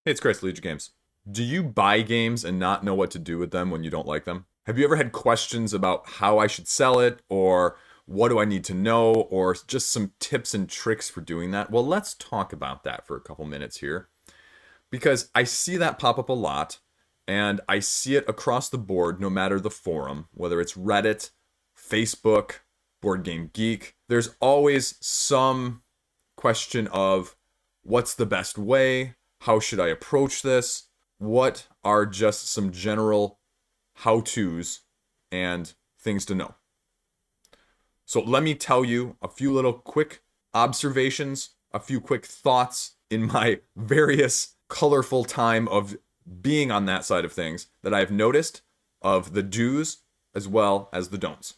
Hey, it's Chris, Liege Games. Do you buy games and not know what to do with them when you don't like them? Have you ever had questions about how I should sell it, or what do I need to know, or just some tips and tricks for doing that? Well, let's talk about that for a couple minutes here, because I see that pop up a lot, and I see it across the board, no matter the forum, whether it's Reddit, Facebook, Board Game Geek. There's always some question of what's the best way? How should I approach this? What are just some general how to's and things to know? So, let me tell you a few little quick observations, a few quick thoughts in my various colorful time of being on that side of things that I've noticed of the do's as well as the don'ts.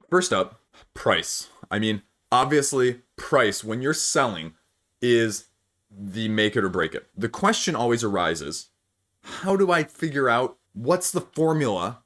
First up, price. I mean, obviously, price when you're selling is the make it or break it. The question always arises, how do I figure out what's the formula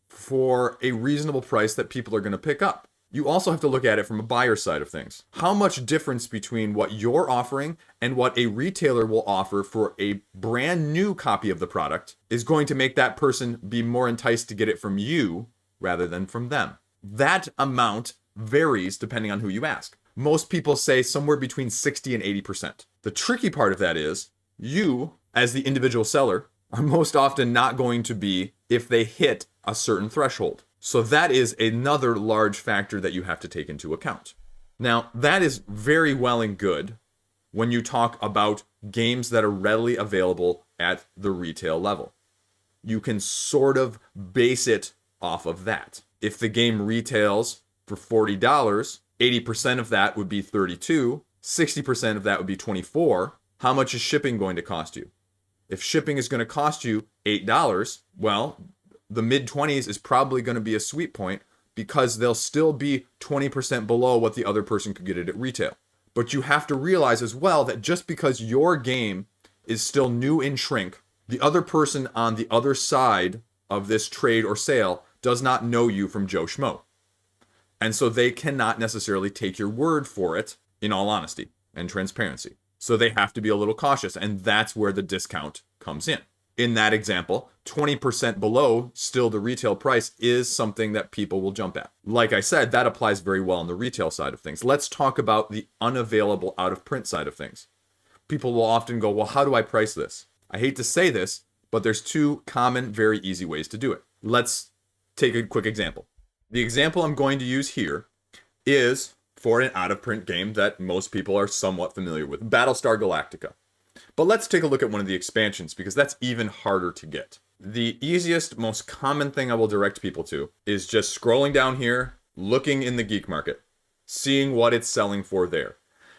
for a reasonable price that people are going to pick up? You also have to look at it from a buyer side of things. How much difference between what you're offering and what a retailer will offer for a brand new copy of the product is going to make that person be more enticed to get it from you rather than from them? That amount varies depending on who you ask. Most people say somewhere between 60 and 80%. The tricky part of that is you, as the individual seller, are most often not going to be if they hit a certain threshold. So that is another large factor that you have to take into account. Now, that is very well and good when you talk about games that are readily available at the retail level. You can sort of base it off of that. If the game retails for $40, 80% of that would be 32, 60% of that would be 24. How much is shipping going to cost you? If shipping is going to cost you $8, well, the mid-20s is probably going to be a sweet point because they'll still be 20% below what the other person could get it at retail. But you have to realize as well that just because your game is still new in shrink, the other person on the other side of this trade or sale does not know you from Joe Schmo. And so they cannot necessarily take your word for it, in all honesty and transparency. So they have to be a little cautious, and that's where the discount comes in. In that example, 20% below still the retail price is something that people will jump at. Like I said, that applies very well on the retail side of things. Let's talk about the unavailable out of print side of things. People will often go, well, how do I price this? I hate to say this, but there's two common, very easy ways to do it. Let's take a quick example. The example I'm going to use here is for an out-of-print game that most people are somewhat familiar with, Battlestar Galactica. But let's take a look at one of the expansions, because that's even harder to get. The easiest, most common thing I will direct people to is just scrolling down here, looking in the geek market, seeing what it's selling for there.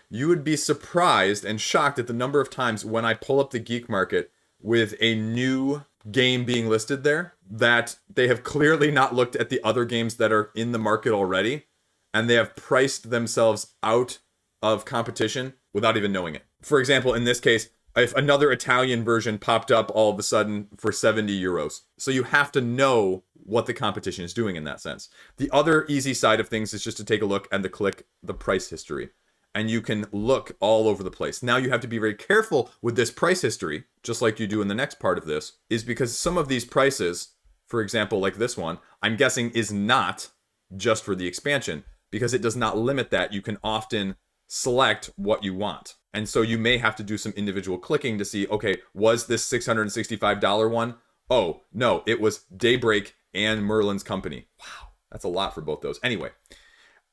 You would be surprised and shocked at the number of times when I pull up the geek market with a new game being listed there that they have clearly not looked at the other games that are in the market already, and they have priced themselves out of competition without even knowing it. For example, in this case, if another Italian version popped up all of a sudden for 70 euros. So you have to know what the competition is doing in that sense. The other easy side of things is just to take a look and to click the price history. And you can look all over the place. Now you have to be very careful with this price history, just like you do in the next part of this, is because some of these prices, for example, like this one, I'm guessing is not just for the expansion, because it does not limit that. You can often select what you want. And so you may have to do some individual clicking to see, okay, was this $665 one? Oh, no, it was Daybreak and Merlin's Company. Wow, that's a lot for both those. Anyway,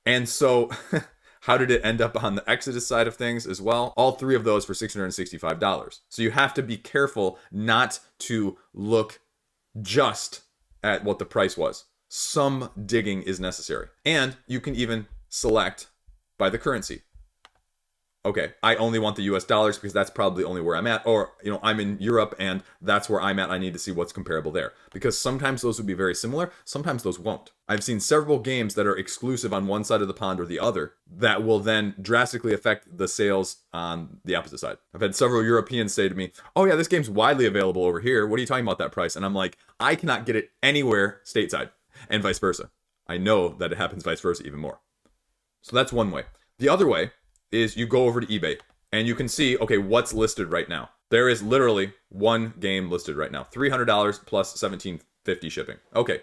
and so how did it end up on the Exodus side of things as well? All three of those for $665. So you have to be careful not to look just at what the price was. Some digging is necessary. And you can even select by the currency. Okay, I only want the US dollars because that's probably only where I'm at. Or, I'm in Europe and that's where I'm at. I need to see what's comparable there. Because sometimes those would be very similar. Sometimes those won't. I've seen several games that are exclusive on one side of the pond or the other that will then drastically affect the sales on the opposite side. I've had several Europeans say to me, oh yeah, this game's widely available over here. What are you talking about that price? And I'm like, I cannot get it anywhere stateside. And vice versa. I know that it happens vice versa even more. So that's one way. The other way is you go over to eBay and you can see, okay, what's listed right now. There is literally one game listed right now. $300 plus $17.50 shipping. Okay.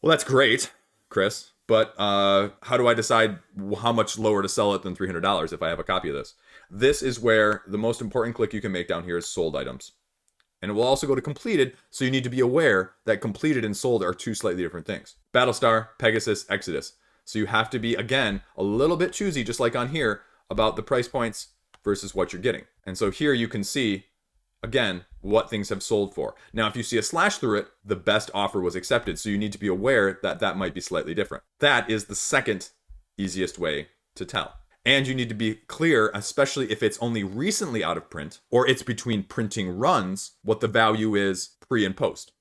Well, that's great, Chris. But how do I decide how much lower to sell it than $300 if I have a copy of this? This is where the most important click you can make down here is sold items. And it will also go to completed, so you need to be aware that completed and sold are two slightly different things. Battlestar, Pegasus, Exodus. So you have to be, again, a little bit choosy, just like on here, about the price points versus what you're getting. And so here you can see, again, what things have sold for. Now, if you see a slash through it, the best offer was accepted. So you need to be aware that that might be slightly different. That is the second easiest way to tell. And you need to be clear, especially if it's only recently out of print or it's between printing runs, what the value is pre and post.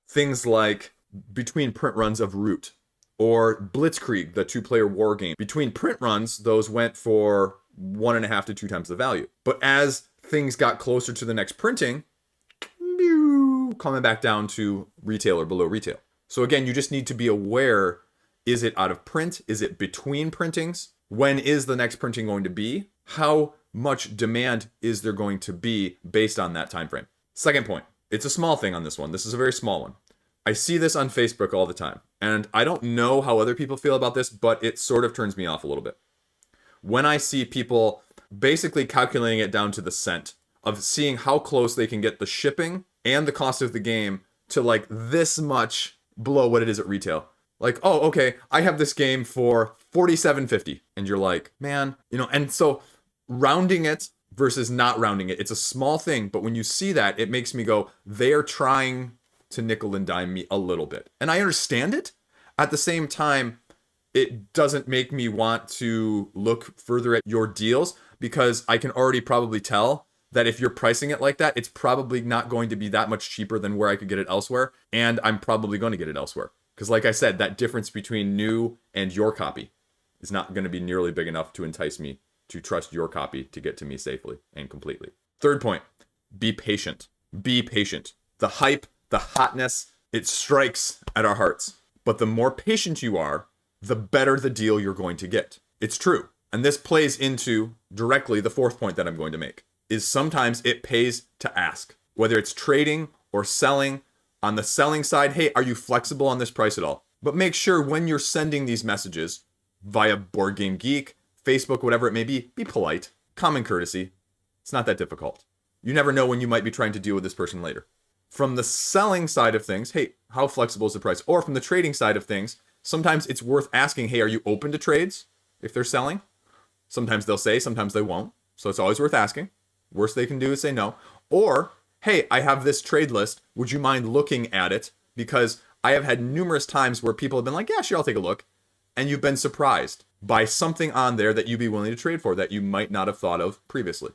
Things like between print runs of Root or Blitzkrieg, the 2-player war game. Between print runs, those went for 1.5 to 2 times the value. But as things got closer to the next printing, coming back down to retail or below retail. So again, you just need to be aware, is it out of print? Is it between printings? When is the next printing going to be? How much demand is there going to be based on that time frame? Second point, it's a small thing on this one. This is a very small one. I see this on Facebook all the time, and I don't know how other people feel about this, but it sort of turns me off a little bit. When I see people basically calculating it down to the cent of seeing how close they can get the shipping and the cost of the game to like this much below what it is at retail. Like, oh, okay, I have this game for $47.50. And you're like, man, and so rounding it versus not rounding it, it's a small thing. But when you see that, it makes me go, they're trying to nickel and dime me a little bit. And I understand it. At the same time, it doesn't make me want to look further at your deals because I can already probably tell that if you're pricing it like that, it's probably not going to be that much cheaper than where I could get it elsewhere. And I'm probably going to get it elsewhere. Because like I said, that difference between new and your copy is not going to be nearly big enough to entice me to trust your copy to get to me safely and completely. Third point, be patient. Be patient. The hype, the hotness, it strikes at our hearts. But the more patient you are, the better the deal you're going to get. It's true. And this plays into directly the fourth point that I'm going to make, is sometimes it pays to ask. Whether it's trading or selling, on the selling side, hey, are you flexible on this price at all? But make sure when you're sending these messages via Board Game Geek, Facebook, whatever it may be polite, common courtesy. It's not that difficult. You never know when you might be trying to deal with this person later. From the selling side of things, hey, how flexible is the price? Or from the trading side of things, sometimes it's worth asking, hey, are you open to trades if they're selling? Sometimes they'll say, sometimes they won't. So it's always worth asking. Worst they can do is say no. Or, hey, I have this trade list. Would you mind looking at it? Because I have had numerous times where people have been like, yeah, sure, I'll take a look. And you've been surprised by something on there that you'd be willing to trade for that you might not have thought of previously.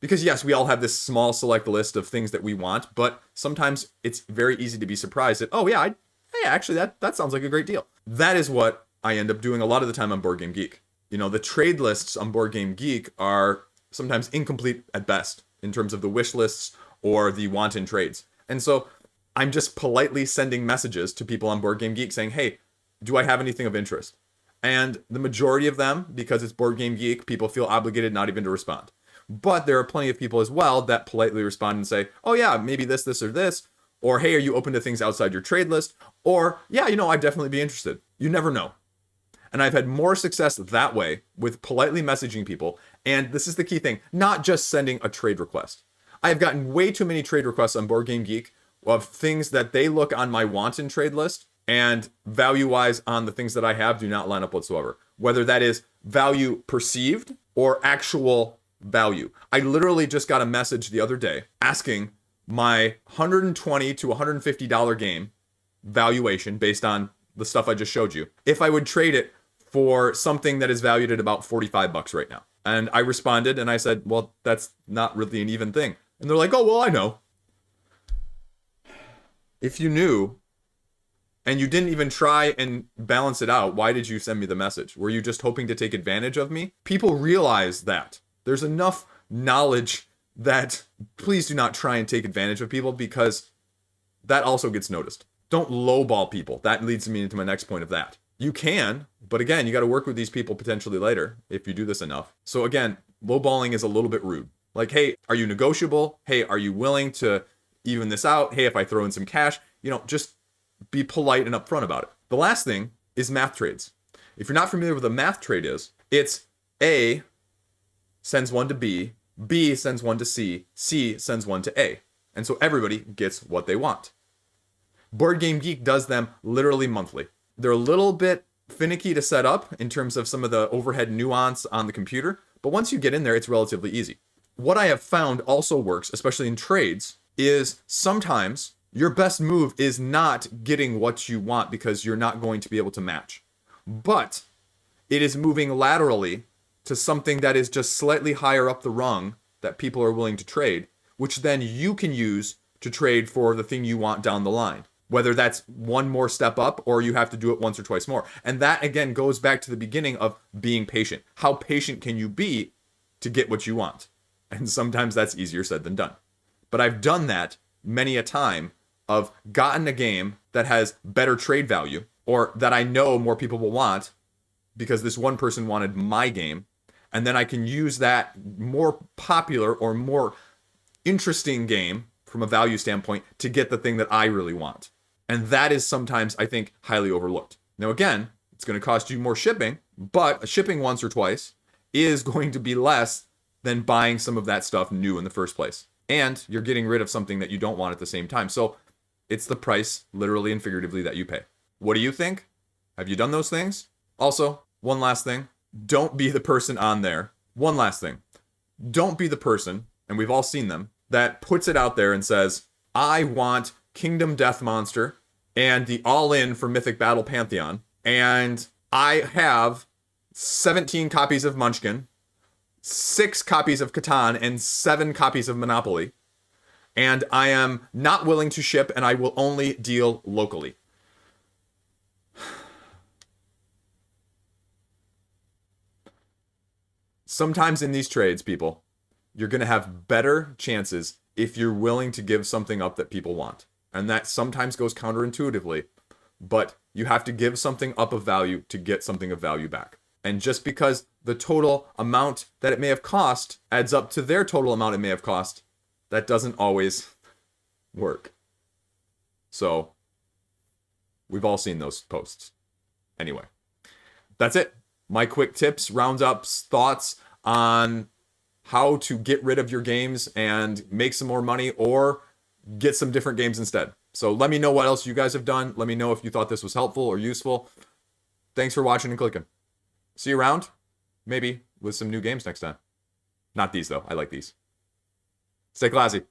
Because yes, we all have this small select list of things that we want, but sometimes it's very easy to be surprised at, oh yeah, hey, actually that sounds like a great deal. That is what I end up doing a lot of the time on Board Game Geek. The trade lists on Board Game Geek are sometimes incomplete at best in terms of the wish lists or the want-in trades. And so I'm just politely sending messages to people on Board Game Geek saying, hey, do I have anything of interest? And the majority of them, because it's Board Game Geek, people feel obligated not even to respond. But there are plenty of people as well that politely respond and say, oh yeah, maybe this, or this. Or, hey, are you open to things outside your trade list? Or, yeah, I'd definitely be interested. You never know. And I've had more success that way with politely messaging people. And this is the key thing, not just sending a trade request. I have gotten way too many trade requests on Board Game Geek of things that they look on my want-in trade list and value-wise on the things that I have do not line up whatsoever. Whether that is value perceived or actual value. I literally just got a message the other day asking my $120 to $150 game valuation based on the stuff I just showed you, if I would trade it for something that is valued at about $45 right now. And I responded and I said, well, that's not really an even thing. And they're like, oh, well, I know. If you knew and you didn't even try and balance it out, why did you send me the message? Were you just hoping to take advantage of me? People realize that. There's enough knowledge that please do not try and take advantage of people because that also gets noticed. Don't lowball people. That leads me into my next point of that. You can, but again, you got to work with these people potentially later if you do this enough. So again, lowballing is a little bit rude. Like, hey, are you negotiable? Hey, are you willing to even this out? Hey, if I throw in some cash, just be polite and upfront about it. The last thing is math trades. If you're not familiar with what a math trade is, it's A sends one to B, B sends one to C, C sends one to A. And so everybody gets what they want. Board Game Geek does them literally monthly. They're a little bit finicky to set up in terms of some of the overhead nuance on the computer, but once you get in there, it's relatively easy. What I have found also works, especially in trades, is sometimes your best move is not getting what you want because you're not going to be able to match. But it is moving laterally to something that is just slightly higher up the rung that people are willing to trade, which then you can use to trade for the thing you want down the line. Whether that's one more step up or you have to do it once or twice more. And that, again, goes back to the beginning of being patient. How patient can you be to get what you want? And sometimes that's easier said than done. But I've done that many a time of gotten a game that has better trade value or that I know more people will want because this one person wanted my game. And then I can use that more popular or more interesting game from a value standpoint to get the thing that I really want. And that is sometimes, I think, highly overlooked. Now, again, it's going to cost you more shipping, but shipping once or twice is going to be less than buying some of that stuff new in the first place. And you're getting rid of something that you don't want at the same time. So it's the price, literally and figuratively, that you pay. What do you think? Have you done those things? Also, one last thing. Don't be the person on there. One last thing. Don't be the person, and we've all seen them, that puts it out there and says, I want Kingdom Death Monster and the all-in for Mythic Battle Pantheon, and I have 17 copies of Munchkin, 6 copies of Catan, and 7 copies of Monopoly, and I am not willing to ship, and I will only deal locally. Sometimes in these trades, people, you're going to have better chances if you're willing to give something up that people want. And that sometimes goes counterintuitively, but you have to give something up of value to get something of value back. And just because the total amount that it may have cost adds up to their total amount it may have cost, that doesn't always work. So we've all seen those posts. Anyway, that's it. My quick tips, roundups, thoughts on how to get rid of your games and make some more money or get some different games instead. So let me know what else you guys have done. Let me know if you thought this was helpful or useful. Thanks for watching and clicking. See you around, maybe with some new games next time. Not these, though. I like these. Stay classy.